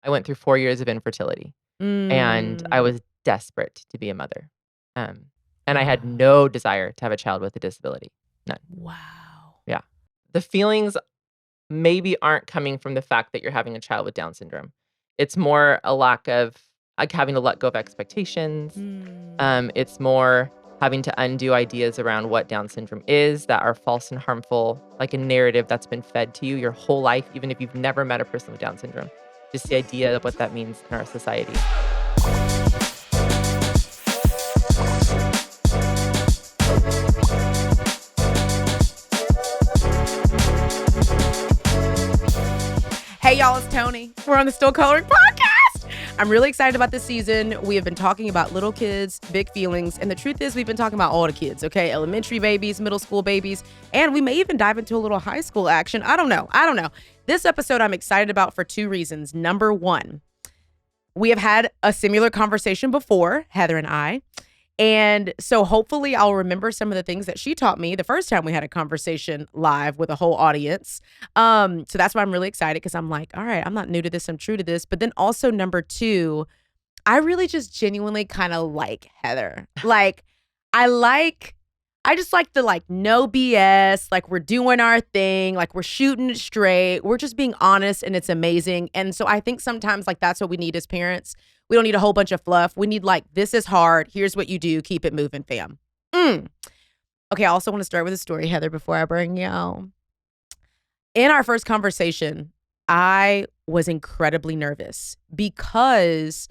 I went through 4 years of infertility, and I Mm. was desperate to be a mother. Um, and I had Wow. no desire to have a child with a disability. None. Wow. Yeah. The feelings maybe aren't coming from the fact that you're having a child with Down syndrome. It's more a lack of, like, having to let go of expectations. Mm. It's more having to undo ideas around what Down syndrome is that are false and harmful, like a narrative that's been fed to you your whole life, even if you've never met a person with Down syndrome. Just the idea of what that means in our society. Hey, y'all, it's Toni. We're on the Still Coloring Podcast. I'm really excited about this season. We have been talking about little kids, big feelings, and the truth is we've been talking about all the kids, okay? Elementary babies, middle school babies, and we may even dive into a little high school action. I don't know. This episode I'm excited about for 2 reasons. Number 1, we have had a similar conversation before, Heather and I. And so hopefully I'll remember some of the things that she taught me the first time we had a conversation live with a whole audience. So that's why I'm really excited, because I'm like, all right, I'm not new to this, I'm true to this. But then also number 2, I really just genuinely kind of like Heather. Like, I just like the no BS, like we're doing our thing, like we're shooting it straight. We're just being honest and it's amazing. And so I think sometimes that's what we need as parents. We don't need a whole bunch of fluff. We need this is hard. Here's what you do. Keep it moving, fam. Okay, I also want to start with a story, Heather, before I bring y'all. In our first conversation, I was incredibly nervous because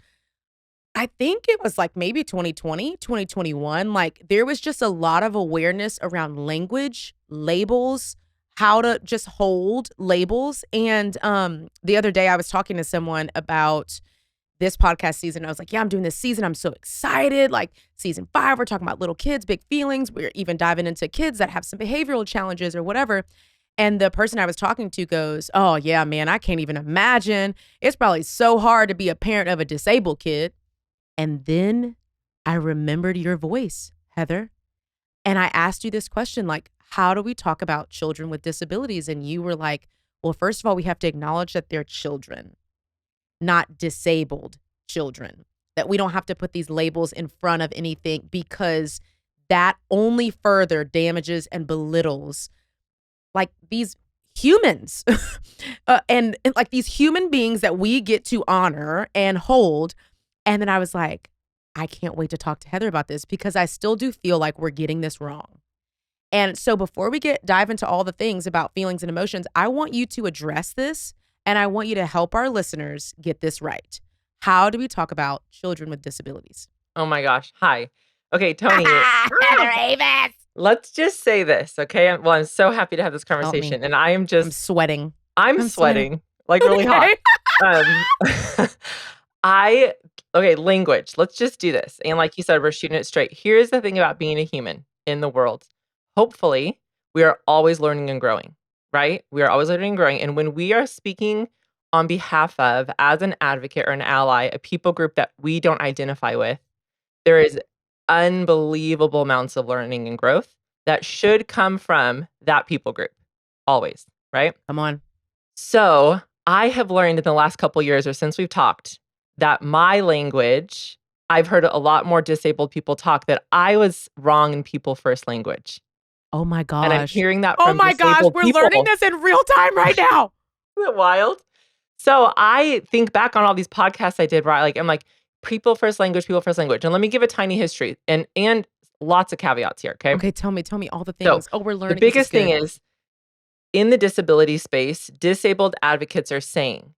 I think it was maybe 2020, 2021. There was just a lot of awareness around language, labels, how to just hold labels. And the other day I was talking to someone about this podcast season. I was like, yeah, I'm doing this season. I'm so excited. Season 5, we're talking about little kids, big feelings. We're even diving into kids that have some behavioral challenges or whatever. And the person I was talking to goes, oh, yeah, man, I can't even imagine. It's probably so hard to be a parent of a disabled kid. And then I remembered your voice, Heather. And I asked you this question, how do we talk about children with disabilities? And you were like, well, first of all, we have to acknowledge that they're children, not disabled children, that we don't have to put these labels in front of anything, because that only further damages and belittles these humans and these human beings that we get to honor and hold. And then I was like, I can't wait to talk to Heather about this, because I still do feel like we're getting this wrong. And so before we dive into all the things about feelings and emotions, I want you to address this, and I want you to help our listeners get this right. How do we talk about children with disabilities? Oh my gosh. Hi. Okay, Toni. Heather Avis. Let's just say this, okay? I'm so happy to have this Help me. conversation. And I'm sweating. I'm sweating. Really hot. Okay, language. Let's just do this. And like you said, we're shooting it straight. Here's the thing about being a human in the world. Hopefully, we are always learning and growing, right? We are always learning and growing. And when we are speaking on behalf of, as an advocate or an ally, a people group that we don't identify with, there is unbelievable amounts of learning and growth that should come from that people group. Always, right? Come on. So I have learned in the last couple years, or since we've talked, that my language, I've heard a lot more disabled people talk that I was wrong in people first language. Oh my gosh. And I'm hearing that from disabled people. Oh my gosh, we're learning this in real time right now. Isn't it wild? So I think back on all these podcasts I did, right? I'm like, people first language. And let me give a tiny history and lots of caveats here, okay? Okay, tell me all the things. So, we're learning. The biggest thing is, in the disability space, disabled advocates are saying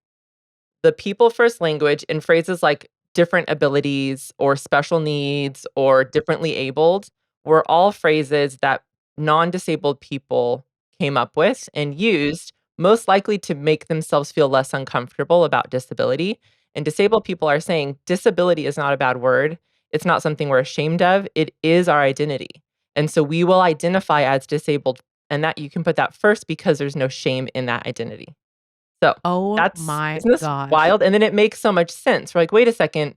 the people first language in phrases like different abilities or special needs or differently abled were all phrases that non-disabled people came up with and used, most likely to make themselves feel less uncomfortable about disability. And disabled people are saying disability is not a bad word. It's not something we're ashamed of. It is our identity. And so we will identify as disabled, and that you can put that first because there's no shame in that identity. So isn't this wild? And then it makes so much sense. We're like, wait a second.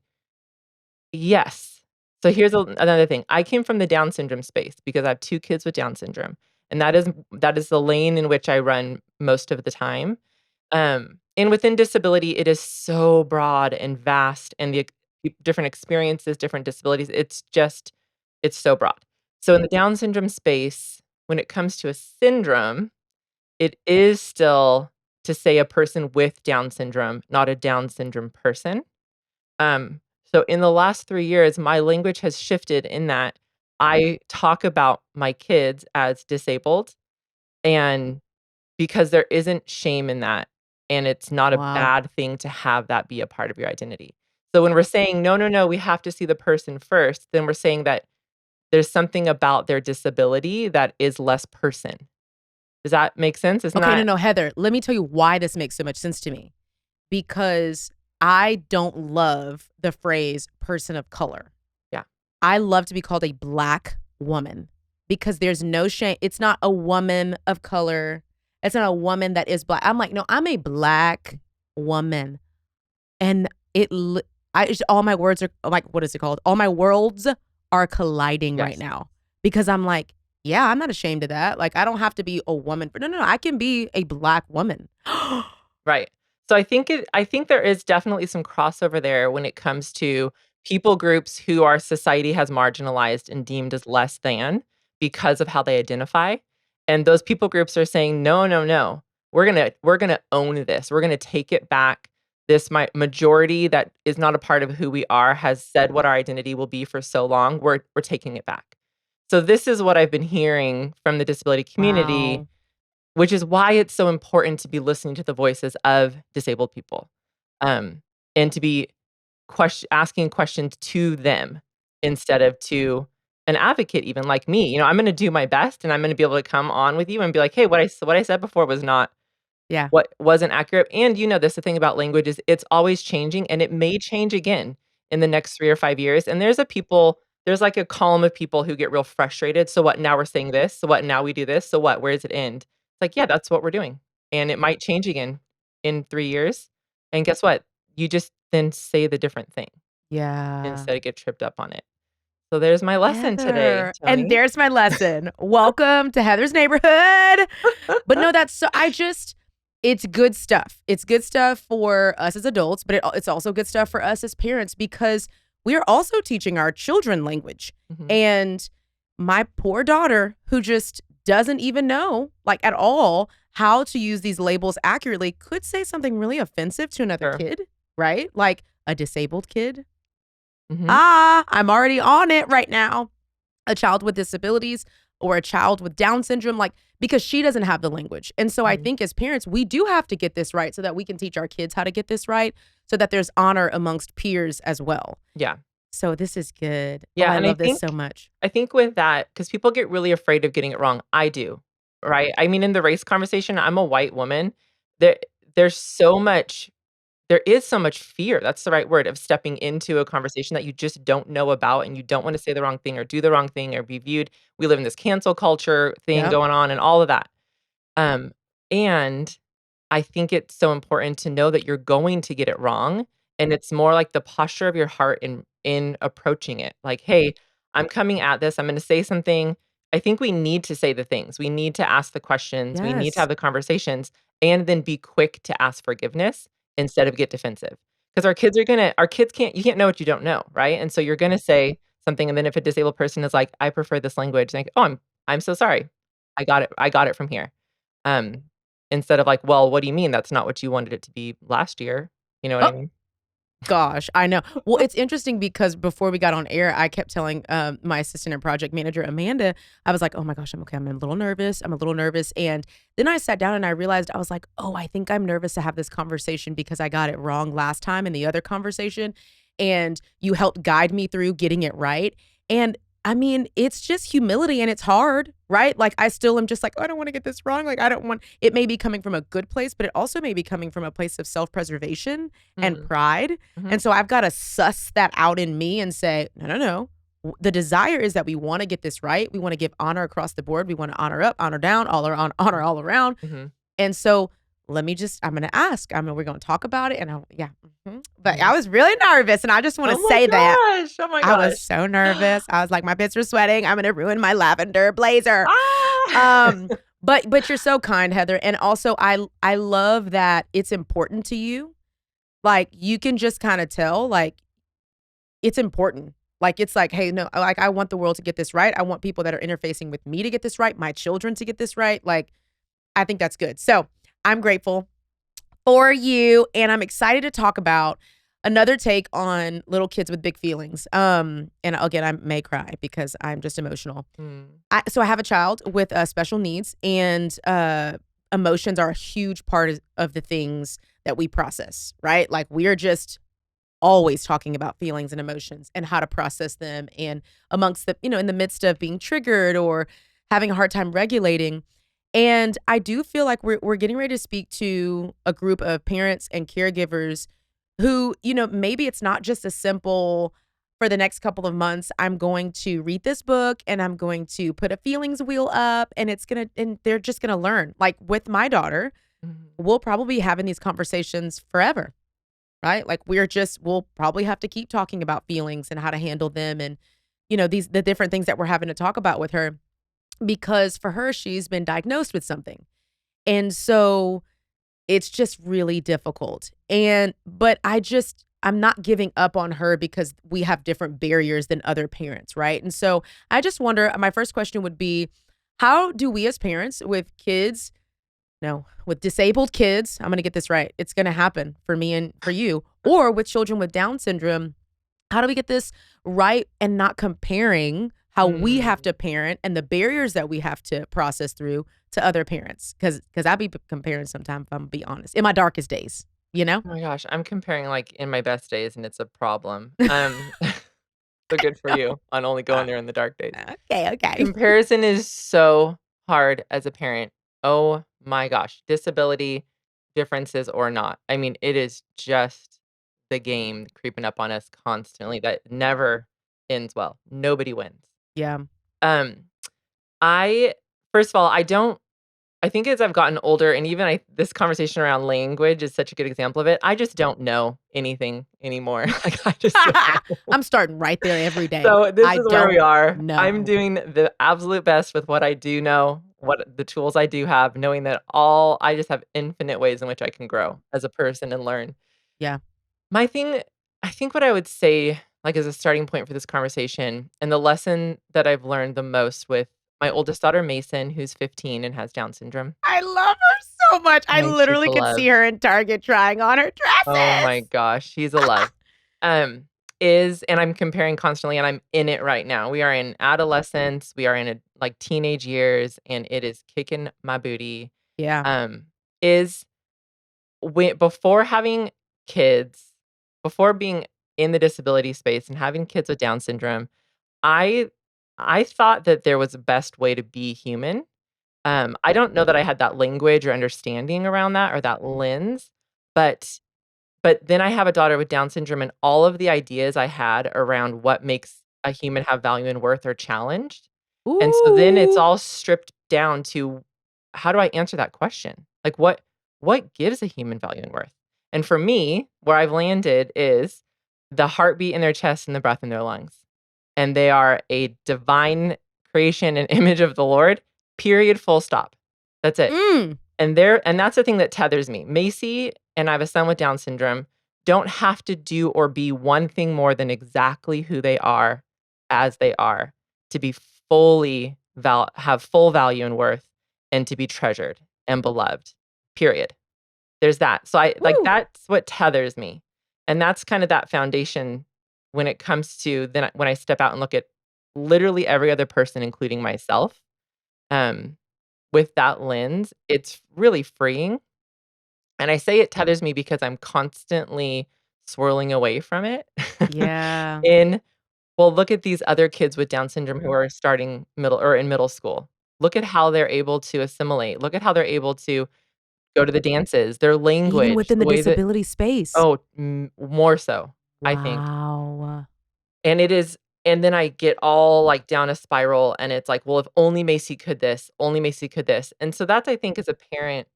Yes. So here's another thing. I came from the Down syndrome space because I have 2 kids with Down syndrome. And that is the lane in which I run most of the time. And within disability, it is so broad and vast, and different experiences, different disabilities. It's so broad. So in the Down syndrome space, when it comes to a syndrome, it is still to say a person with Down syndrome, not a Down syndrome person. So in the last 3 years, my language has shifted in that I talk about my kids as disabled, and because there isn't shame in that, and it's not a Wow. bad thing to have that be a part of your identity. So when we're saying, "No, no, no, we have to see the person first," then we're saying that there's something about their disability that is less person. Does that make sense? Isn't Okay, no, that no, Heather, let me tell you why this makes so much sense to me. Because I don't love the phrase person of color. yeah, I love to be called a black woman because there's no shame. It's not a woman of color. It's not a woman that is black. I'm like, no, I'm a black woman. And all my words are like, what is it called? All my worlds are colliding right yes. now because I'm like, yeah, I'm not ashamed of that. Like, I don't have to be a woman. No, no, no. I can be a black woman. Right. So I think there is definitely some crossover there when it comes to people groups who our society has marginalized and deemed as less than because of how they identify. And those people groups are saying, "No, no, no. We're gonna own this. We're gonna take it back. This majority that is not a part of who we are has said what our identity will be for so long. We're taking it back." So this is what I've been hearing from the disability community, Wow. which is why it's so important to be listening to the voices of disabled people, um, and to be asking questions to them instead of to an advocate even like me. I'm gonna do my best, and I'm gonna be able to come on with you and be like, "Hey, what I said before was not Yeah. what wasn't accurate." And you know this, the thing about language is it's always changing, and it may change again in the next 3 or 5 years, and there's like a column of people who get real frustrated, "So what, now we're saying this? So what, now we do this? So what, where does it end?" It's like, "Yeah, that's what we're doing." And it might change again in 3 years, and guess what? You just then say the different thing Yeah. instead of get tripped up on it. So there's my lesson today, Heather. And Toni. there's my lesson. Welcome to Heather's neighborhood. But no, it's good stuff. It's good stuff for us as adults, but it's also good stuff for us as parents because we are also teaching our children language. Mhm. And my poor daughter, who just doesn't even know, like at all, how to use these labels accurately, could say something really offensive to another Sure. kid, right? Like a disabled kid. Mhm. Ah, I'm already on it right now. A child with disabilities or a child with Down syndrome, like, because she doesn't have the language. And so I Mhm. think as parents, we do have to get this right so that we can teach our kids how to get this right so that there's honor amongst peers as well. Yeah. So this is good. Oh, Yeah, I and I love this so think much. I think with that, because people get really afraid of getting it wrong. I do, right? I mean, in the race conversation, I'm a white woman. There there's so much there is so much fear, that's the right word, of stepping into a conversation that you just don't know about, and you don't wanna say the wrong thing or do the wrong thing or be viewed. We live in this cancel culture thing Yep. going on and all of that. Um, and I think it's so important to know that you're going to get it wrong, and it's more like the posture of your heart in approaching it. Like, "Hey, I'm coming at this, I'm gonna say something." I think we need to say the things. We need to ask the questions, we need to Yes. have the conversations, and then be quick to ask forgiveness instead of get defensive. Because our kids can't you can't know what you don't know, right? And so you're gonna say something, and then if a disabled person is like, "I prefer this language," like, "Oh, I'm so sorry. I got it from here." Um, Instead of like, "Well, what do you mean that's not what you wanted it to be last year?" You know what I Oh, mean? gosh, I know. Well, it's interesting because before we got on air, I kept telling my assistant and project manager, Amanda, I was like, oh my gosh, I'm okay. I'm a little nervous. I'm a little nervous. And then I sat down and I realized I was like, oh, I think I'm nervous to have this conversation because I got it wrong last time in the other conversation. And you helped guide me through getting it right. And I mean, it's just humility and it's hard, right? Like, I still am just like, oh, I don't want to get this wrong. Like, I don't want it may be coming from a good place, but it also may be coming from a place of self preservation and Mm, pride. mhm, And so I've got to suss that out in me and say, no, no, no. The desire is that we want to get this right. We want to give honor across the board. We want to honor up, honor down, honor all around. mhm, And so I'm going to ask. We're going to talk about it. And yeah. But mhm. I was really nervous. And I just want Oh to my say that gosh, oh my I was gosh. so nervous. I was like, my bits are sweating. I'm going to ruin my lavender blazer. Ah! Um, But you're so kind, Heather, and also I love that it's important to you. Like, you can just kinda tell, like, it's important. Like, it's like, "Hey, no, like, I want the world to get this right. I want people that are interfacing with me to get this right, my children to get this right." Like, I think that's good. So, I'm grateful for you, and I'm excited to talk about another take on little kids with big feelings. And again, I may cry because I'm just emotional. Mm. So I have a child with special needs, and emotions are a huge part of the things that we process, right? Like, we are just always talking about feelings and emotions and how to process them, and amongst the, in the midst of being triggered or having a hard time regulating. And I do feel like we're getting ready to speak to a group of parents and caregivers who, maybe it's not just a simple, for the next couple of months I'm going to read this book and I'm going to put a feelings wheel up, and they're just going to learn. Like, with my daughter, Mhm. we'll probably be having these conversations forever, right? Like, we'll probably have to keep talking about feelings and how to handle them, and the different things that we're having to talk about with her, because for her, she's been diagnosed with something. And so it's just really difficult. But I'm not giving up on her because we have different barriers than other parents, right? And so I just wonder, my first question would be, how do we as parents with kids, no, with disabled kids, I'm going to get this right. It's going to happen for me and for you, or with children with Down syndrome, how do we get this right and not comparing how we have Mm. to parent and the barriers that we have to process through to other parents? Because I be comparing sometimes, if I'm gonna be honest, in my darkest days, you know? Oh my gosh, I'm comparing, like, in my best days, and it's a problem. So good for you on only Uh, going there in the dark days. okay, okay. Comparison is so hard as a parent. Oh my gosh, disability, differences or not. I mean, it is just the game creeping up on us constantly that never ends well. Nobody wins. Yeah. Um, I first of all, I think as I've gotten older, and even this conversation around language is such a good example of it, I just don't know anything anymore. Like, I just don't know. I'm starting right there every day. So, this I is where we don't are. I'm know. doing the absolute best with what I do know, what the tools I do have, knowing that all I just have infinite ways in which I can grow as a person and learn. Yeah. My thing I think what I would say, like, as a starting point for this conversation, and the lesson that I've learned the most with my oldest daughter, Mason, who's 15 and has Down syndrome. I love her so much. I She's literally a could love. see her in Target trying on her Oh my dresses. gosh, she's a love. Um, and I'm comparing constantly, and I'm in it right now. We are in adolescence, we are in like, teenage years, and it is kicking my booty. Yeah. Um, is before having kids, before being in the disability space and having kids with Down syndrome, I I thought that there was a best way to be human. I don't know that I had that language or understanding around that or that lens, but then I have a daughter with Down syndrome, and all of the ideas I had around what makes a human have value and worth are challenged. And so then it's Ooh. all stripped down to, how do I answer that question? Like, what gives a human value and worth? And for me, where I've landed is the heartbeat in their chest and the breath in their lungs. And they are a divine creation and image of the Lord, period, full stop. That's it. Mm. And that's the thing that tethers me. Macy and I have a son with Down syndrome, don't have to do or be one thing more than exactly who they are as they are to be have full value and worth and to be treasured and beloved. Period. There's that. So Woo. that's what tethers me. And that's kind of that foundation when it comes to when I step out and look at literally every other person, including myself. Um, with that lens, it's really freeing, and I say it tethers me because I'm constantly swirling away from it. Yeah. In Well, look at these other kids with Down syndrome who are starting middle or in middle school. Look at how they're able to assimilate. Look at how they're able to go to the dances, their Even language, within the the way that disability space. oh, more so, I think. Wow. And it is and then I get all, like, down a spiral, and it's like, "Well, if only Macy could this, only Macy could this." And so that's, I think, as a parent,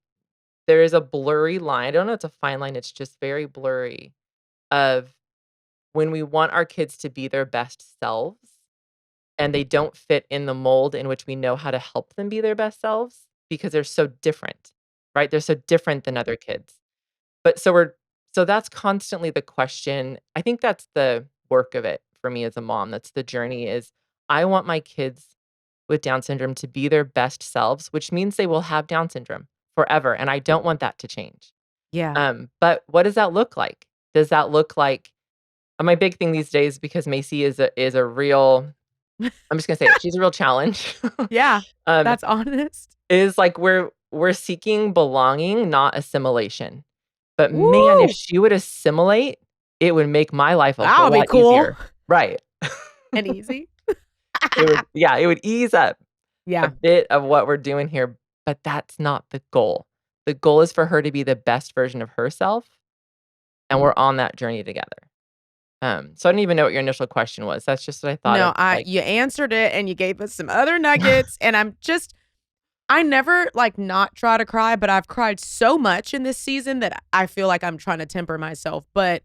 there is a blurry line. I don't know, it's a fine line, it's just very blurry of when we want our kids to be their best selves and they don't fit in the mold in which we know how to help them be their best selves. because they're so different, right? They're so different than other kids. But so that's constantly the question. I think that's the work of it for me as a mom. That's the journey is I want my kids with Down syndrome to be their best selves, which means they will have Down syndrome forever, and I don't want that to change. Yeah. But what does that look like? Does that look like my big thing these days because Macy is a real I'm just gonna say it, she's a real challenge. Yeah. Um, That's honest. is like we're seeking belonging, not assimilation. But man, if Woo! she would assimilate, it would make my life a That'll whole be lot cool easier. Right. and easy. It would ease up a Yeah. bit of what we're doing here, but that's not the goal. The goal is for her to be the best version of herself, and we're on that journey together. So I don't even know what your initial question was. That's just what I thought No, of, I like you answered it and you gave us some other nuggets, and I never, like, not try to cry, but I've cried so much in this season that I feel like I'm trying to temper myself, but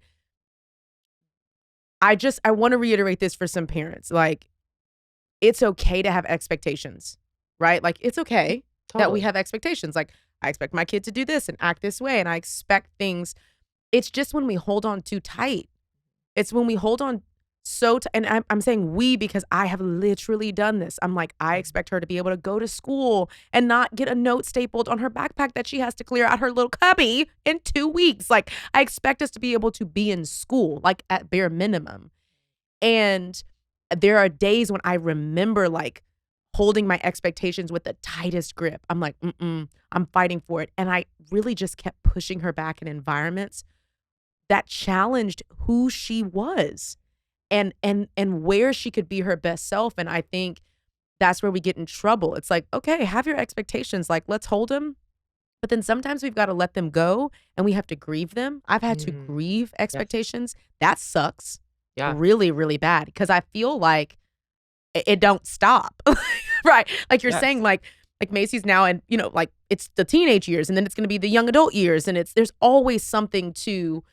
I wanna reiterate this for some parents, like, it's okay to have expectations, right? Like, it's okay that we totally. have expectations, like, I expect my kid to do this and act this way, and I expect things. It's just when we hold on too tight. It's when we hold on so t and I'm saying we because I have literally done this. I'm like, I Mhm. expect her to be able to go to school and not get a note stapled on her backpack that she has to clear out her little cubby in 2 weeks. Like, I expect us to be able to be in school, like, at bare minimum. And there are days when I remember, like, holding my expectations with the tightest grip. I'm like, "Mm-mm, I'm fighting for it." And I really just kept pushing her back in environments that challenged who she was and where she could be her best self, and I think that's where we get in trouble. It's like, "Okay, have your expectations, like, let's hold them, but then sometimes we've gotta let them go, and we have to grieve them." I've had to Mm, grieve yes. expectations. That sucks Yeah. really, really bad because I feel like it don't stop. Right, like you're saying, Yes. like Macy's now and, like, it's the teenage years, and then it's gonna be the young adult years, and there's always something to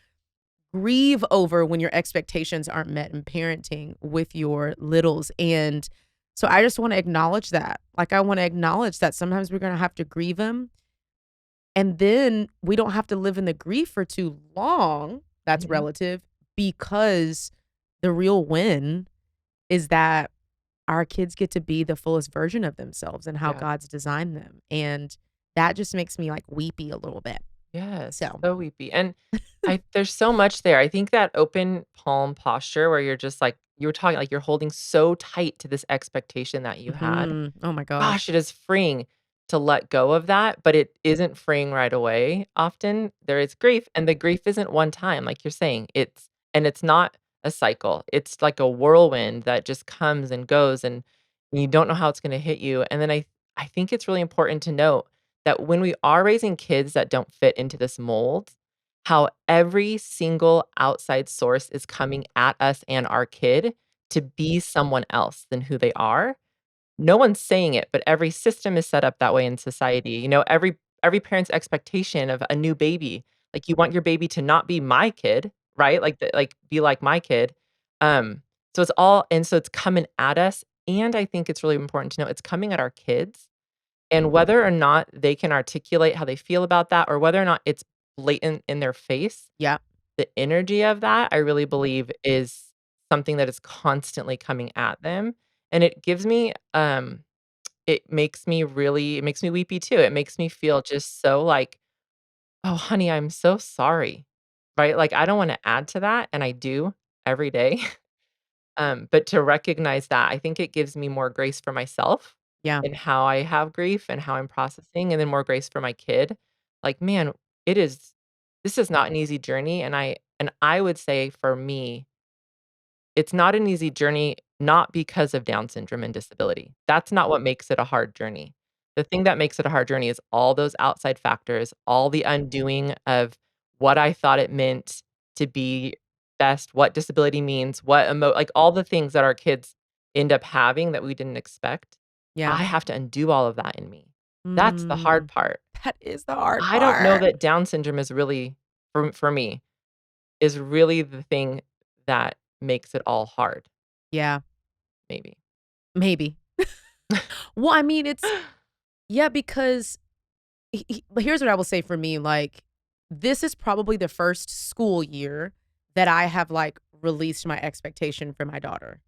grieve over when your expectations aren't met in parenting with your littles, and so I just wanna acknowledge that. Like, I wanna acknowledge that sometimes we're gonna have to grieve them, and then we don't have to live in the grief for too long, that's Mhm. relative, because the real win is that our kids get to be the fullest version of themselves and how Yeah. God's designed them, and that just makes me, like, weepy a little bit. Yes, So so weepy, and there's so much there. I think that open palm posture where you're just like you were talking like you're holding so tight to this expectation that you had. Mhm. Oh my Gosh, gosh. it is freeing to let go of that, but it isn't freeing right away often. There is grief, and the grief isn't one time, like you're saying. It's not a cycle. It's like a whirlwind that just comes and goes, and you don't know how it's gonna hit you, and then I think it's really important to note that when we are raising kids that don't fit into this mold, how every single outside source is coming at us and our kid to be someone else than who they are. No one's saying it, but every system is set up that way in society. Every parent's expectation of a new baby, like, you want your baby to not be my kid, right? Like, be like my kid. So it's coming at us, and I think it's really important to know it's coming at our kids, and whether or not they can articulate how they feel about that, or whether or not it's blatant in their face, Yeah. the energy of that, I really believe, is something that is constantly coming at them, and it makes me weepy too. It makes me feel just so like, "Oh, honey, I'm so sorry." Right? Like, I don't wanna add to that, and I do every day. But to recognize that, I think it gives me more grace for myself Yeah. in how I have grief and how I'm processing, and then more grace for my kid. Like, man, it is this is not an easy journey, and I would say for me, it's not an easy journey, not because of Down syndrome and disability. That's not what makes it a hard journey. The thing that makes it a hard journey is all those outside factors, all the undoing of what I thought it meant to be best, what disability means, like, all the things that our kids end up having that we didn't expect. Yeah. I have to undo all of that in me. That's the hard Mm. part. That is the hard I don't know part. that Down syndrome is really for me, is really the thing that makes it all hard, Yeah. maybe. Maybe. Well, I mean, it's Yeah, because but here's what I will say for me, like, this is probably the first school year that I have, like, released my expectation for my daughter,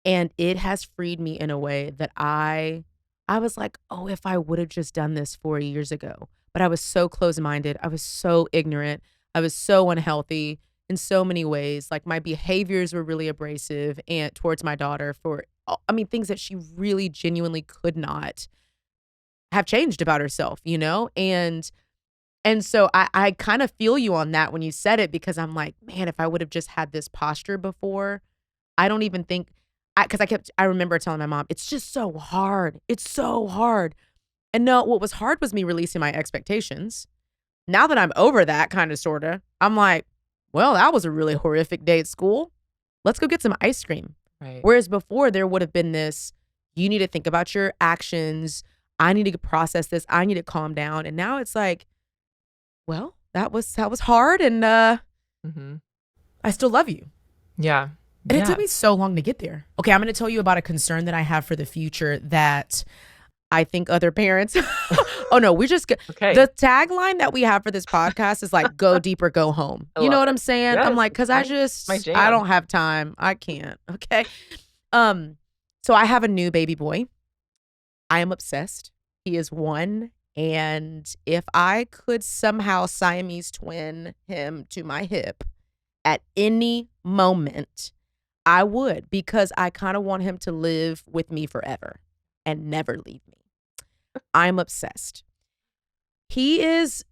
and it has freed me in a way that I was like, "Oh, if I would've just done this 4 years ago," but I was so close-minded, I was so ignorant, I was so unhealthy in so many ways, like, my behaviors were really abrasive and towards my daughter for I mean, things that she really genuinely could not have changed about herself, you know? And so I kind of feel you on that when you said it because I'm like, "Man, if I would have just had this posture before, I don't even think." Because I remember telling my mom, "It's just so hard. It's so hard." And no, what was hard was me releasing my expectations. Now that I'm over that kinda sorta, I'm like, "Well, that was a really horrific day at school. Let's go get some ice cream." Right. Whereas before there would have been this, "You need to think about your actions. I need to process this. I need to calm down." And now it's like, "Well, that was hard, and, Mhm. I still love you." Yeah. And it took Yeah. me so long to get there. Okay, I'm gonna tell you about a concern that I have for the future that I think other parents oh, no, we just g Okay. the tagline that we have for this podcast is like, "Go deep or go home." I You know love what it. I'm saying? I'm Yes, like, it's "'Cause my I jam. don't have time. I can't." Okay? Um, so I have a new baby boy. I am obsessed. He is 1, and if I could somehow Siamese twin him to my hip at any moment, I would, because I kinda want him to live with me forever and never leave me. I'm obsessed. He is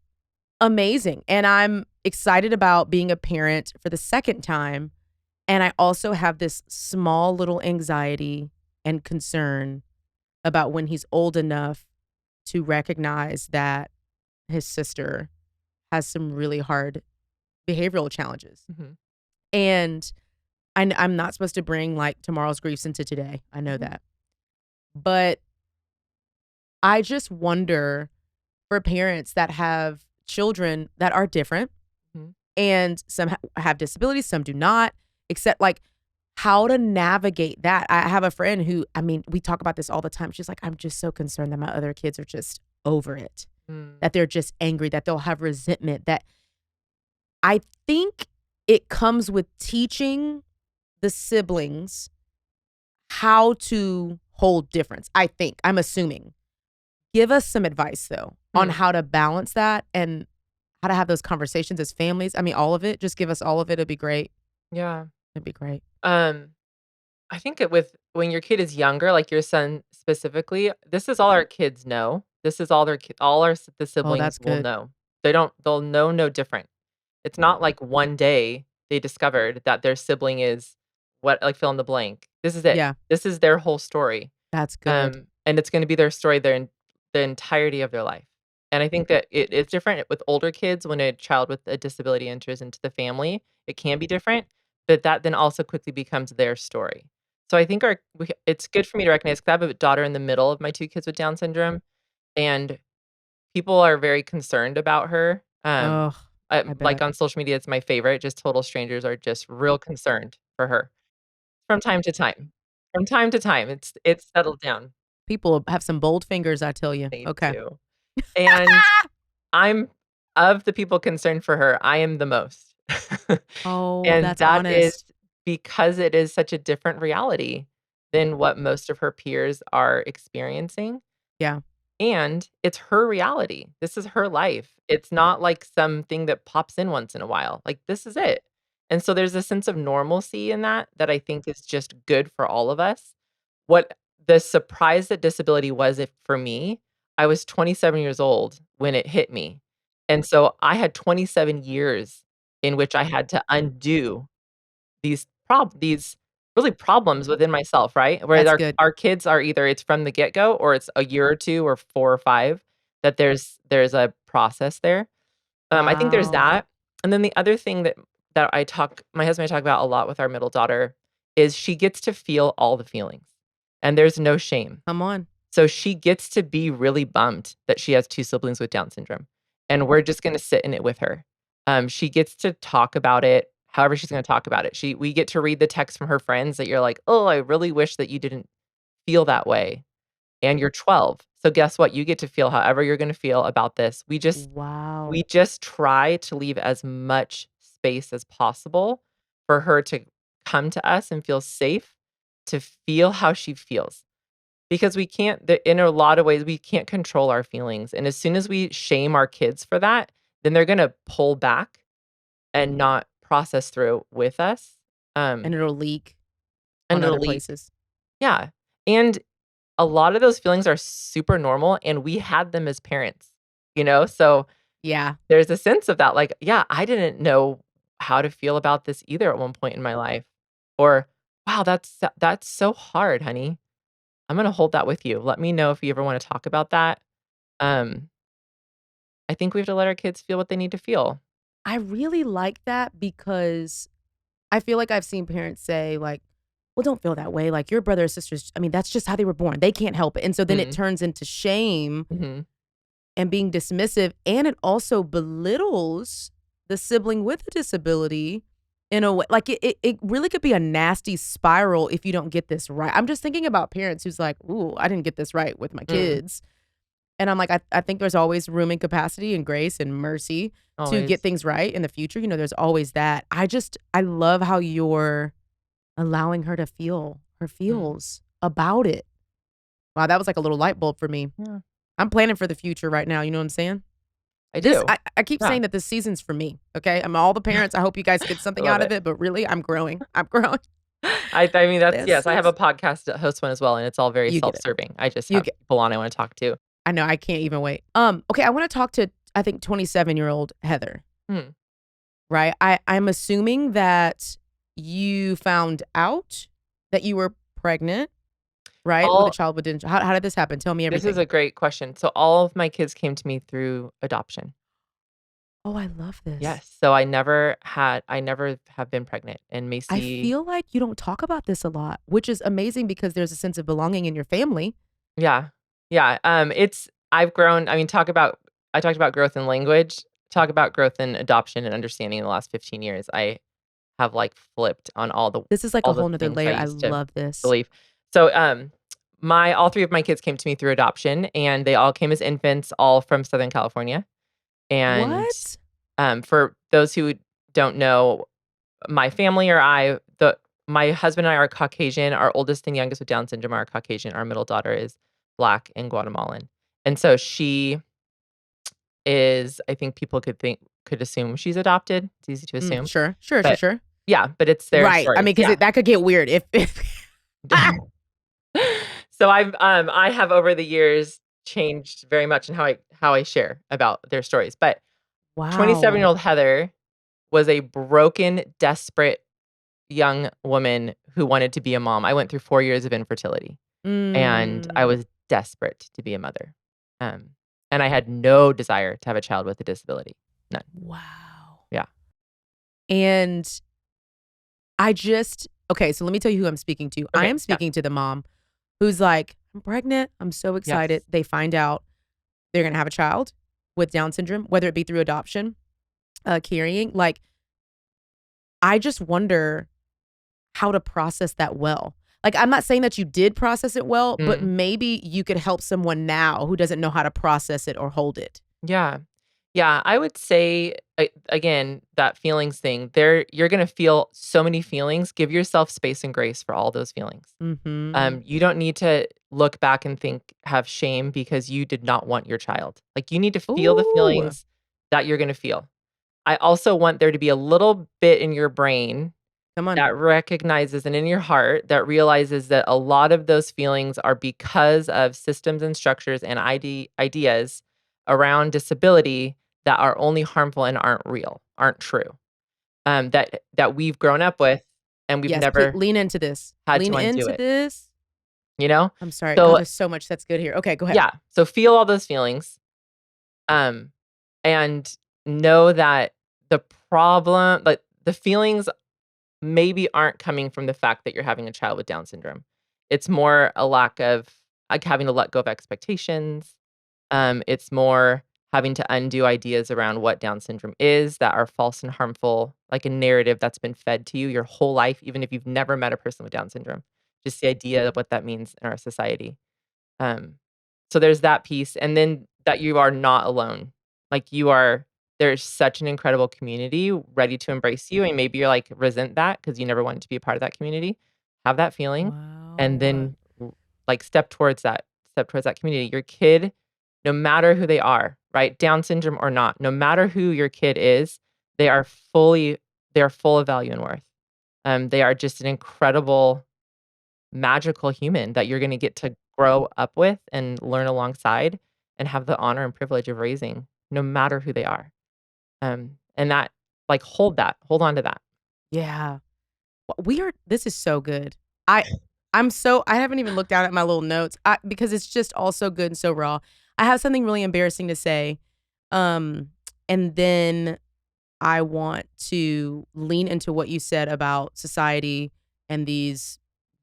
amazing, and I'm excited about being a parent for the second time, and I also have this small little anxiety and concern about when he's old enough to recognize that his sister has some really hard behavioral challenges. Mhm. And I'm not supposed to bring, like, tomorrow's griefs into today. I know Mhm. that. But I just wonder for parents that have children that are different Mhm. and some have disabilities, some do not, except, like, how to navigate that. I have a friend who, I mean, we talk about this all the time. She's like, "I'm just so concerned that my other kids are just over it, Mm. that they're just angry, that they'll have resentment, that." I think it comes with teaching the siblings how to hold difference, I think, I'm assuming. Give us some advice, though, on Hmm. how to balance that and how to have those conversations as families. I mean, all of it. Just give us all of it. It'd be great. Yeah. It'd be great. Um, I think it with when your kid is younger, like your son specifically, this is all our kids know. This is all all the Oh, siblings that's will good. know. They'll know no different. It's not like one day they discovered that their sibling is what, like, fill in the blank. This is it. Yeah, This is their whole story. that's good. And it's gonna be their story the entirety of their life. And I think that it's different with older kids when a child with a disability enters into the family, it can be different, but that then also quickly becomes their story. So I think it's good for me to recognize 'cause I have a daughter in the middle of my 2 kids with Down syndrome, and people are very concerned about her. Oh, I Like, bet. on social media, it's my favorite, just total strangers are just real concerned for her from time to time. From time to time, it's settled down. People have some bold fingers, I tell you. They Okay. do. And I'm of the people concerned for her, I am the most. Oh, And that's that is honest. because it is such a different reality than what most of her peers are experiencing. Yeah. And it's her reality. This is her life. It's not like something that pops in once in a while. Like, this is it. And so there's a sense of normalcy in that that I think is just good for all of us. What the surprise that disability was if for me, I was 27 years old when it hit me. And so I had 27 years in which I had to undo these really problems within myself, right? Where That's good. our kids are either it's from the get-go or it's a year or 2 or 4 or 5 that there's a process there. I think there's Wow. that, and then the other thing that my husband and I talk about a lot with our middle daughter is she gets to feel all the feelings, and there's no shame. Come on. So she gets to be really bummed that she has 2 siblings with Down syndrome, and we're just gonna sit in it with her. She gets to talk about it however she's gonna talk about it. We get to read the text from her friends that you're like, "Oh, I really wish that you didn't feel that way, and you're 12." So guess what? You get to feel however you're gonna feel about this. We Wow. just try to leave as much space as possible for her to come to us and feel safe, to feel how she feels. Because we can't in a lot of ways, we can't control our feelings, and as soon as we shame our kids for that, then they're gonna pull back and not process through with us, And um, it'll leak and on it'll other leak. places. Yeah, and a lot of those feelings are super normal, and we had them as parents, so Yeah. there's a sense of that, like, yeah, I didn't know how to feel about this either at one point in my life, or, "Wow, that's so hard, honey. I'm gonna hold that with you. Let me know if you ever wanna talk about that." Um, I think we have to let our kids feel what they need to feel. I really like that because I feel like I've seen parents say, like, "Well, don't feel that way. Like, your brother or sisters, I mean, that's just how they were born. They can't help it." And so then it Mhm, turns into shame mhm, and being dismissive, and it also belittles the sibling with a disability in a way like, it really could be a nasty spiral if you don't get this right. I'm just thinking about parents who's like, "Ooh, I didn't get this right with my mm, kids." And I'm like, I think there's always room and capacity and grace and mercy to get always. things right in the future, there's always that. I love how you're allowing her to feel her Mm, feels about it. Wow, that was like a little light bulb for me. yeah, I'm planning for the future right now, you know what I'm saying? I This do. I keep Yeah. saying that this season's for me, okay? I'm all the parents, I hope you guys get I something love out of it. it, but really, I'm growing. I'm growing. I mean, that's This yes, I have a is podcast to host one as well, and it's all very you get it. self-serving. I just You have get people on I wanna talk to. I know, I can't even wait. Okay, I wanna talk to, I think, 27-year-old Heather. Hmm. Right? I'm assuming that you found out that you were pregnant, right, with a All child with how did this happen? Tell me This is everything. a great question. So all of my kids came to me through adoption. Oh, I love this. Yes. So I never have been pregnant, and I Macy. feel like you don't talk about this a lot, which is amazing because there's a sense of belonging in your family. Yeah. Yeah, I've grown. I mean, I talked about growth in language, talk about growth in adoption and understanding in the last 15 years. I have, like, flipped on This is like a all the whole 'nother things I layer. I used to love this. believe. So, my all 3 of my kids came to me through adoption, and they all came as infants, all from Southern California, and, What? for those who don't know, my family or my husband and I are Caucasian, our oldest and youngest with Down syndrome are Caucasian, our middle daughter is Black and Guatemalan, and so she is I think people could assume she's adopted, it's easy to assume, Sure, sure, sure, but sure. yeah, but it's their Right. I stories, mean, because yeah. that could get weird if So I have over the years changed very much in how I share about their stories, but Wow. twenty-seven-year-old Heather was a broken, desperate young woman who wanted to be a mom. I went through 4 years of infertility, and I Mm. was desperate to be a mother, um, and I had no desire to have a child with a disability. None. Wow. Yeah. And I just okay, so let me tell you who I'm speaking to. I Okay, am yeah. speaking to the mom who's like, "I'm pregnant. I'm so excited." Yes. They find out they're gonna have a child with Down syndrome, whether it be through adoption, carrying. Like, I just wonder how to process that well. Like, I'm not saying that you did process it well, but Mm. maybe you could help someone now who doesn't know how to process it or hold it. Yeah. Yeah, I would say, again, that feelings thing, you're gonna feel so many feelings, give yourself space and grace for all those feelings. Mhm. You don't need to look back and have shame because you did not want your child. Like, you need to feel the Ooh, feelings that you're gonna feel. I also want there to be a little bit in your brain come on. that recognizes and in your heart that realizes that a lot of those feelings are because of systems and structures and ideas around disability that are only harmful and aren't real, aren't true. That we've grown up with and we've Yes, please never lean into this. had Lean to undo into it, this. you know? I'm sorry. God, So, there's so much that's good here. Okay, go ahead. yeah, so feel all those feelings, um, and know that the like, the feelings maybe aren't coming from the fact that you're having a child with Down syndrome. It's more a lack of, like, having to let go of expectations. It's more having to undo ideas around what Down syndrome is that are false and harmful, like a narrative that's been fed to you your whole life, even if you've never met a person with Down syndrome. Just the idea of what that means in our society. Um, So there's that piece, and then that you are not alone. Like, there's such an incredible community ready to embrace you, and maybe you're, like, resent that because you never wanted to be a part of that community. Have that feeling, and Wow. then, like, step towards that community. Your kid, no matter who they are, right? Down syndrome or not, no matter who your kid is, they are fully they are full of value and worth. They are just an incredible magical human that you're gonna get to grow up with and learn alongside and have the honor and privilege of raising, no matter who they are. And that like, hold on to that. Yeah. We are this is so good. I I haven't even looked down at my little notes, because it's just all so good and so raw. I have something really embarrassing to say, um, and then I want to lean into what you said about society and these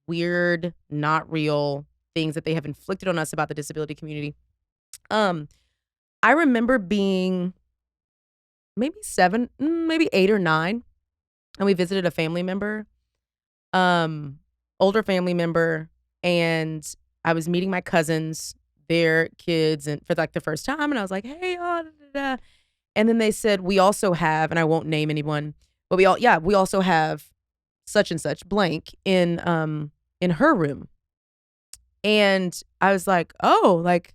weird, not real things that they have inflicted on us about the disability community. Um, I remember being maybe 7, maybe 8 or 9, and we visited a family member, um, older family member, and I was meeting my cousins, their kids, and for, like, the first time, and I was like, "Hey, da, da, da." And then they said, "We also have," and I won't name anyone, but we also have such and such blank in her room. And I was like, "Oh, like,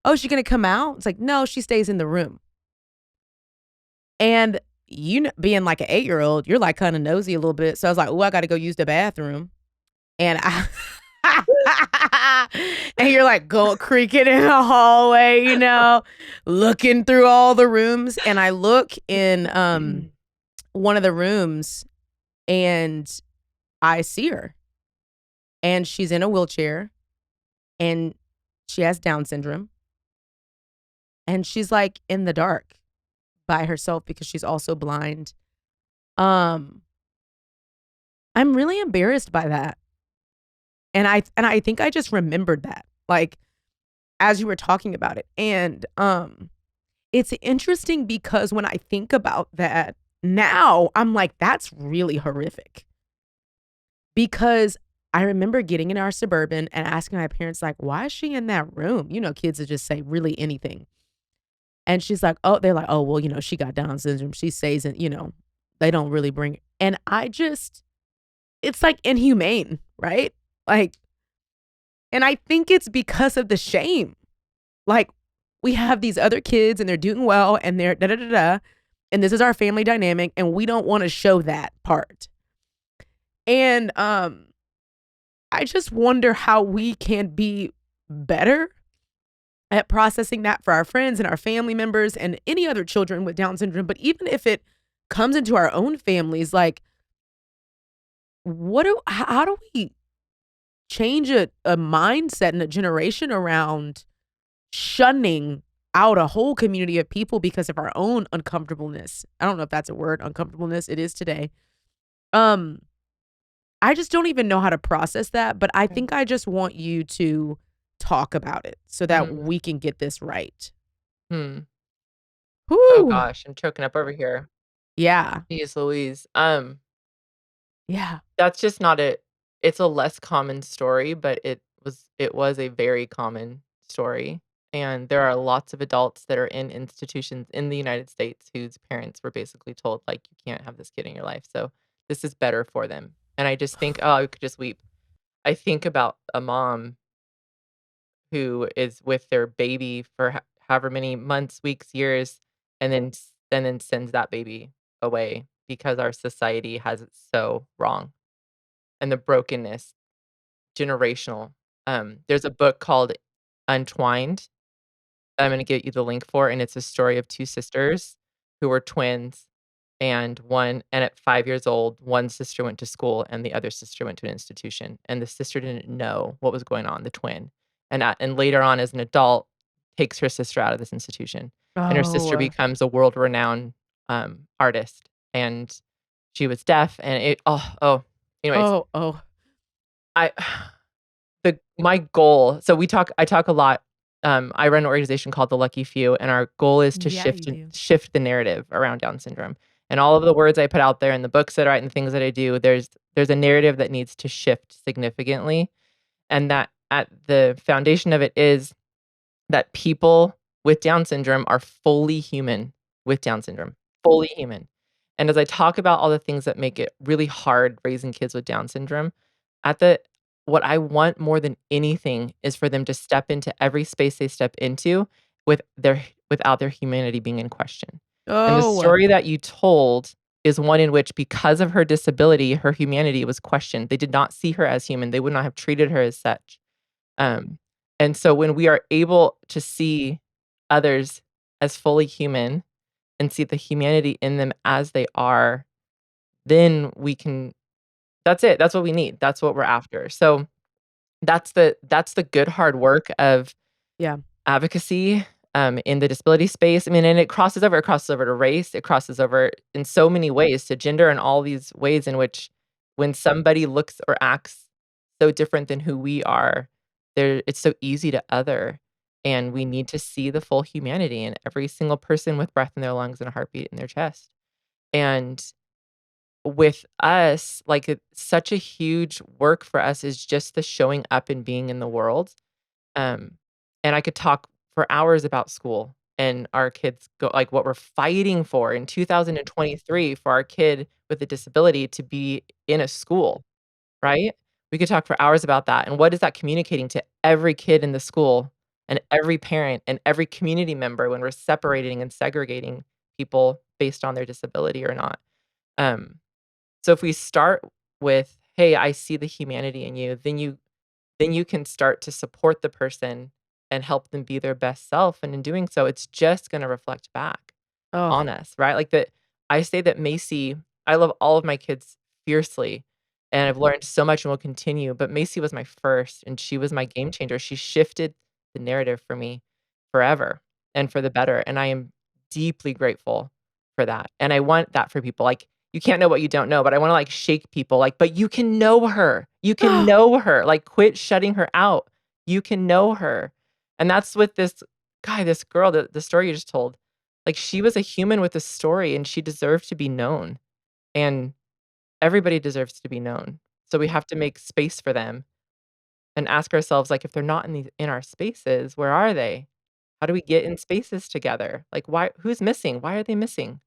oh, is she gonna come out?" It's like, "No, she stays in the room." And being like an 8-year-old, you're, like, kinda nosy a little bit. So I was like, "Oh, I gotta go use the bathroom." And I and you're, like, go creaking in the hallway, looking through all the rooms, and I look in, one of the rooms, and I see her, and she's in a wheelchair, and she has Down syndrome, and she's, like, in the dark by herself because she's also blind. Um, I'm really embarrassed by that, and I think I just remembered that, like, as you were talking about it, and, it's interesting because when I think about that now, I'm like, "That's really horrific." Because I remember getting in our Suburban and asking my parents, like, "Why is she in that room?" Kids would just say really anything. And she's like, "Oh," they're like, "Oh, well, she got Down syndrome. She stays in," they don't really bring and I just it's, like, inhumane, right? Like and I think it's because of the shame. Like, we have these other kids and they're doing well and they're da da da da, and this is our family dynamic, and we don't wanna show that part. And, I just wonder how we can be better at processing that for our friends and our family members and any other children with Down syndrome. But even if it comes into our own families, like, how do we change a mindset and a generation around shunning out a whole community of people because of our own uncomfortableness? I don't know if that's a word, uncomfortableness. It is today. Um, I just don't even know how to process that, but I think I just want you to talk about it so that Mm, we can get this right. hmm. Oh Whoo! gosh, I'm choking up over here. Yeah. Jeez Louise. Yeah. That's just not a it's a less common story, but it was a very common story, and there are lots of adults that are in institutions in the United States whose parents were basically told, like, "You can't have this kid in your life, so this is better for them." And I just think, oh, I could just weep. I think about a mom who is with their baby for however many months, weeks, years, and then sends that baby away because our society has it so wrong, and the brokenness, generational. There's a book called Untwined I'm gonna get you the link for, and it's a story of 2 sisters who were twins, and at 5 years old, one sister went to school and the other sister went to an institution, and the sister didn't know what was going on, the twin, and later on as an adult, takes her sister out of this institution, and her sister Oh. becomes a world-renowned, artist, and she was deaf, and anyways, Oh, oh. I the my goal so I talk a lot, I run an organization called The Lucky Few, and our goal is to Yeah, you do. shift the narrative around Down syndrome, and all of the words I put out there and the books that I write and the things that I do, there's a narrative that needs to shift significantly, and that at the foundation of it is that people with Down syndrome are fully human with Down syndrome, fully human. And as I talk about all the things that make it really hard raising kids with Down syndrome, at the what I want more than anything is for them to step into every space they step into with their without their humanity being in question. And the Oh, story that you told is one in which because of her disability, her humanity was questioned. They did not see her as human. They would not have treated her as such. Um, and so when we are able to see others as fully human and see the humanity in them as they are, then we can that's it. That's what we need. That's what we're after. So that's the good hard work of yeah. advocacy, in the disability space. I mean, and it crosses over to race, it crosses over in so many ways to gender and all these ways in which when somebody looks or acts so different than who we are, there it's so easy to other, and we need to see the full humanity in every single person with breath in their lungs and a heartbeat in their chest. And with us, like, it's such a huge work for us is just the showing up and being in the world. Um, and I could talk for hours about school and our kids go like, what we're fighting for in 2023 for our kid with a disability to be in a school, right? We could talk for hours about that, and what is that communicating to every kid in the school, and every parent, and every community member when we're separating and segregating people based on their disability or not? Um, so if we start with, "Hey, I see the humanity in you," then you can start to support the person and help them be their best self, and in doing so, it's just gonna reflect back Oh, on us, right? Like, that I say that Macy I love all of my kids fiercely, and I've learned so much and will continue, but Macy was my first, and she was my game changer. She shifted the narrative for me forever and for the better, and I am deeply grateful for that, and I want that for people. Like, you can't know what you don't know, but I wanna, like, shake people, like, "But you can know her. You can know her. Like, quit shutting her out. You can know her." And that's what this girl, the story you just told, like, she was a human with a story, and she deserved to be known, and everybody deserves to be known. So we have to make space for them and ask ourselves, like, if they're not in our spaces, where are they? How do we get in spaces together? Like, why who's missing? Why are they missing?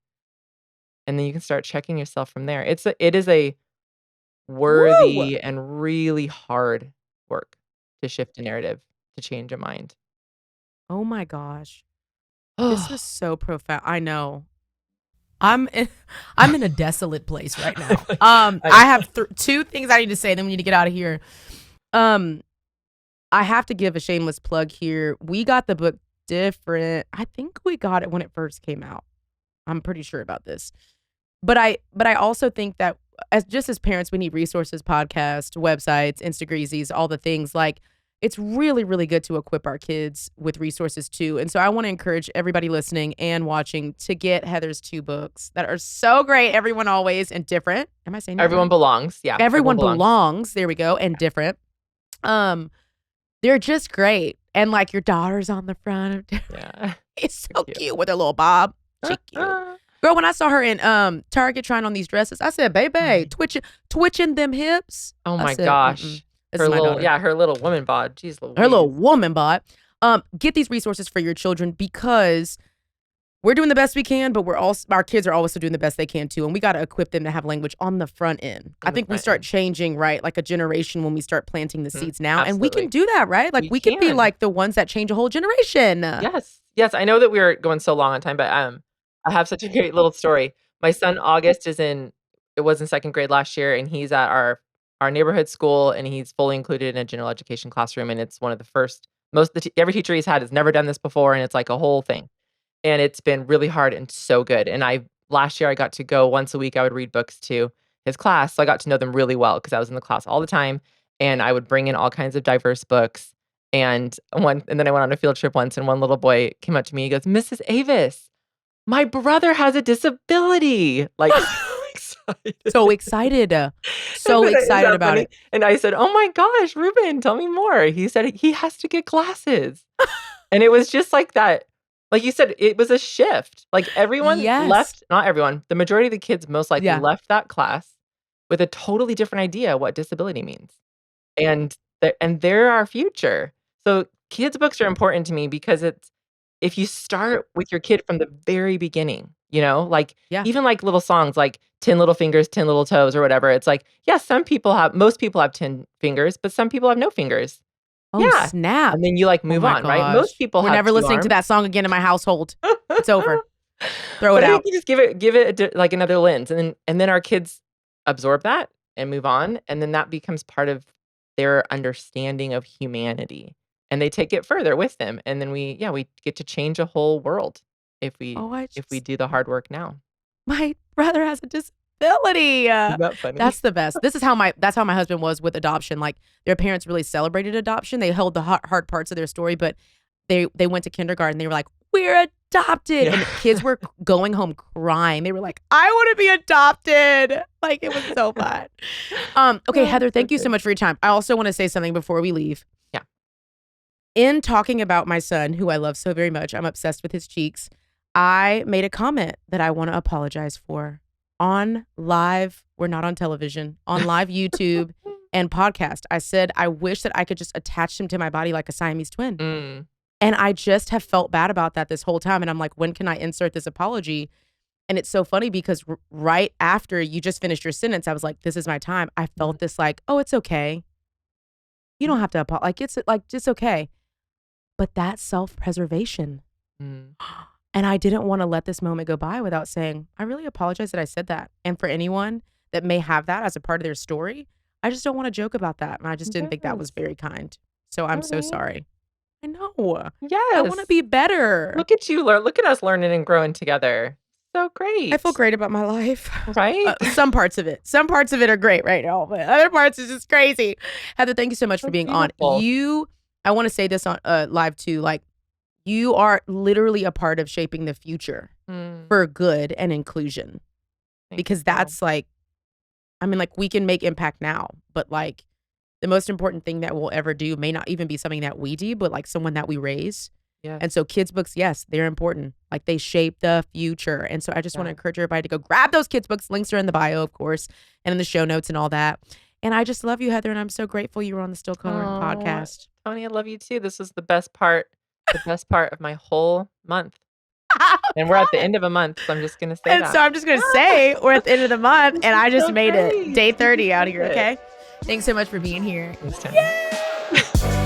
And then you can start checking yourself from there. It is a woo! worthy and really hard work to shift a narrative, to change a mind. Oh my gosh. This was so profound. I know. I'm in, I'm in a desolate place right now. I I know. have 2 things I need to say, then we need to get out of here. Um, I have to give a shameless plug here. We got the book different. I think we got it when it first came out. I'm pretty sure about this. But I also think that as parents, we need resources, podcasts, websites, Instagreasies, all the things. Like, it's really, really good to equip our kids with resources too. And so I want to encourage everybody listening and watching to get Heather's 2 books that are so great. Everyone Always and Different. Am I saying that Everyone right? belongs. Yeah, everyone Everyone belongs. Belongs. There we go. And Different. Um, they're just great. And like your daughter's on the front of Different. Yeah. It's They're so cute. cute with her little bob. She cute. Girl, when I saw her in Target trying on these dresses, I said, "Baby, twitching them hips." Oh I my said, "Mm-mm, gosh. this is my daughter." Her little woman bod. Jeez Her little Louise. woman bod. Get these resources for your children because we're doing the best we can, but our kids are also doing the best they can too, and we got to equip them to have language on the front end. I On the think we front start end. changing, right, like a generation when we start planting the Mhm. seeds now, and we can Absolutely. do that, right? Like We we could be can. like the ones that change a whole generation. Yes. Yes, I know that we are going so long on time, but, I have such a great little story. My son August was in 2nd grade last year, and he's at our neighborhood school, and he's fully included in a general education classroom, and it's one of the first most the t every teacher he's had has never done this before, and it's like a whole thing. And it's been really hard and so good, and I last year, I got to go once a week, I would read books to his class, so I got to know them really well because I was in the class all the time, and I would bring in all kinds of diverse books, and then I went on a field trip once, and one little boy came up to me, he goes, "Mrs. Avis, my brother has a disability." Like, so excited. So excited. And So then isn't excited that about funny? it. And I said, "Oh my gosh, Ruben, tell me more." He said he has to get glasses. And it was just like that. Like you said, it was a shift. Like, everyone Yes. left not everyone, the majority of the kids most likely Yeah. left that class with a totally different idea what disability means. And they're our future. So kids' books are important to me because if you start with your kid from the very beginning, like, Yeah. even, like, little songs like 10 Little Fingers, 10 Little Toes or whatever, it's like, yeah, most people have 10 fingers, but some people have no fingers. Oh, Yeah, snap. and then you, like, Oh move my on, right? Most gosh. people We're have never 2 listening to arms. that song again in my household. It's over. Throw it But I out. think you just give it like, another lens, and then our kids absorb that and move on, and then that becomes part of their understanding of humanity, and they take it further with them, and then we get to change a whole world if we Oh, I if we just do the hard work now. my brother has a disability. Isn't that funny? That's the best. That's how my husband was with adoption. Like, their parents really celebrated adoption. They held the hard parts of their story, but they went to kindergarten. They were like, "We're adopted," Yeah. and kids were going home crying. They were like, "I want to be adopted." Like, it was so fun. Okay, Oh, Heather, so thank you so good. much for your time. I also want to say something before we leave. Yeah. In talking about my son, who I love so very much, I'm obsessed with his cheeks. I made a comment that I want to apologize for on live. We're not on television, on live YouTube and podcast. I said, I wish that I could just attach him to my body like a Siamese twin. Mm. And I just have felt bad about that this whole time. And I'm like, when can I insert this apology? And it's so funny because right after you just finished your sentence, I was like, this is my time. I felt this like, oh, it's okay. You don't have to apologize. It's okay. But that self-preservation. Mm. And I didn't want to let this moment go by without saying, I really apologize that I said that. And for anyone that may have that as a part of their story, I just don't want to joke about that. And I just didn't think that was Yes. very kind. So I'm so Alright. sorry. I know. I want to Yes. be better. Look at you look at us learning and growing together. So great. I feel great about my life. Right? Some parts of it. Some parts of it are great right now, but other parts is just crazy. Heather, thank you so much for So being on. beautiful. I want to say this on live too. Like, you are literally a part of shaping the future Mm, for good and inclusion. thank Because you. that's like, I mean, like, we can make impact now, but like, the most important thing that we'll ever do may not even be something that we do, but like someone that we raise. Yes. And so kids' books, yes, they're important. Like, they shape the future. And so I just want to Yeah. encourage everybody to go grab those kids' books. Links are in the bio, of course, and in the show notes and all that. And I just love you, Heather, and I'm so grateful you were on the Still Coloring Aw, podcast. Toni, I love you too. This was the best part of my whole month. And we're at the end of a month, so I'm just gonna say And that. so I'm just going to say we're at the end of the month, This and is I just so made it great. day You 30 out did here, it. okay? Thanks so much for being here. Thanks, Toni.